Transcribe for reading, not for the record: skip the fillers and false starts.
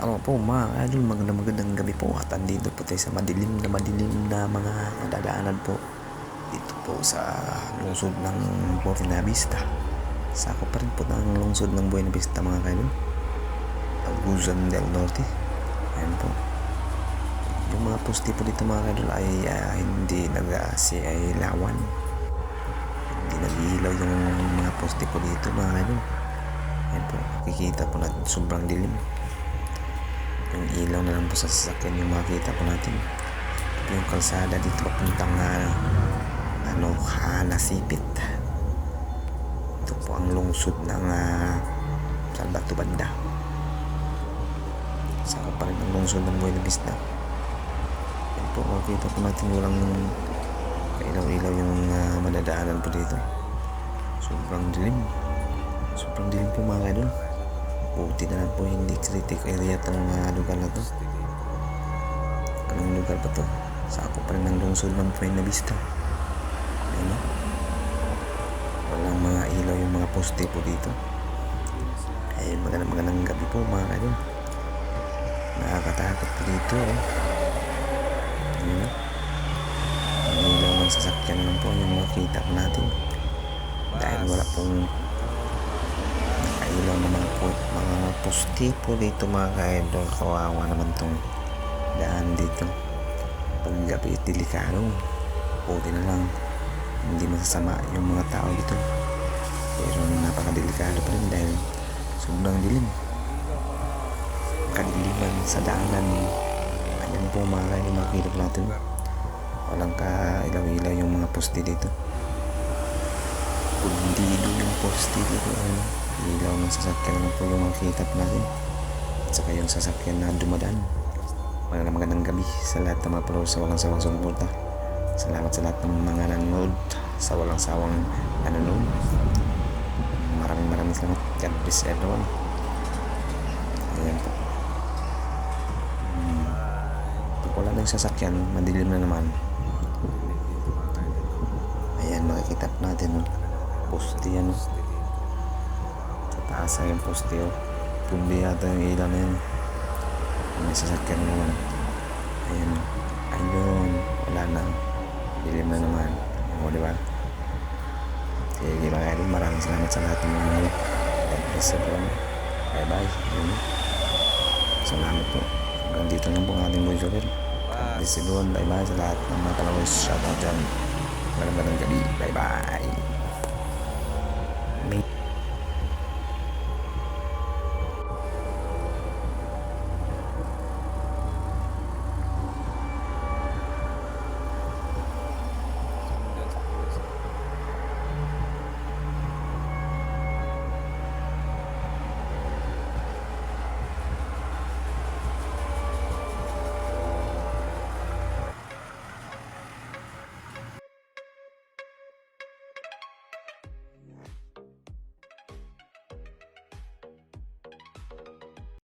Ano po mga idol, magandang gabi po at andito po tayo sa madilim na mga madadaanan po dito po sa lungsod ng Buena Vista. Sakop pa rin po ng lungsod ng Buena Vista mga idol, Agusan del Norte. Ayan po. Yung mga poste po dito mga idol ay hindi nag-silawan. Hindi nag-iilaw yung mga poste po dito mga idol. Ayan po, kikita po natin sobrang dilim. Yung ilaw na lang po sa sasakyan yung makikita po natin. Yung kalsada dito papuntang Nasipit. Ito po ang lungsod ng Salbato Banda. Saka pa rin ang lungsod ng Buena Vista. Yan po, makikita po natin walang kailaw-ilaw yung madadaanan po dito. Sobrang dilim po mga idol. Buti na lang po hindi critic area itong lugar na to. Anong lugar pa to? Sakop pa rin ng lungsod ng Buena Vista. Ayun o. Walang mga ilaw yung mga poste po dito. Ay magandang gabi po mga kadol. Nakakatakot po dito o. Ayun o. Ang ilaw ng sasakyan lang po yung makita po natin. Dahil wala pong ilaw na mga poste po dito mga ka-idol. Kawawa naman tong daan dito. Pag gabi delikado, buti na lang hindi masasama yung mga tao dito, pero napakadelikado pa rin dahil sobrang dilim, kadiliman sa daanan. Ayan po mga ka-idol, makikita natin walang ka-ilaw-ilaw yung mga poste dito. Kundido yung poste dito. Ilaw ng sasakyan na po yung makikita po natin, at saka yung sasakyan na dumadaan. Magandang gabi sa lahat ng mga followers sa walang sawang sumuporta. Salamat sa lahat ng mga nanonood sa walang sawang nanonood. Maraming salamat. God bless everyone. Ayan po. Pag wala na yung sasakyan, madilim na naman. Ayan, makikita po natin poste yan o. Taasa yung poste o. Pundi yata yung ilaw na yun. May sasakyan naman. Ayun, wala na, dilim na naman o, diba? Sige mga idol, maraming salamat sa lahat ng mga bye bye. Salamat po. Hanggang dito lang po ang ating voiceover. Bye bye sa lahat ng mga followers. Shout out dyan. Magandang gabi. Bye bye.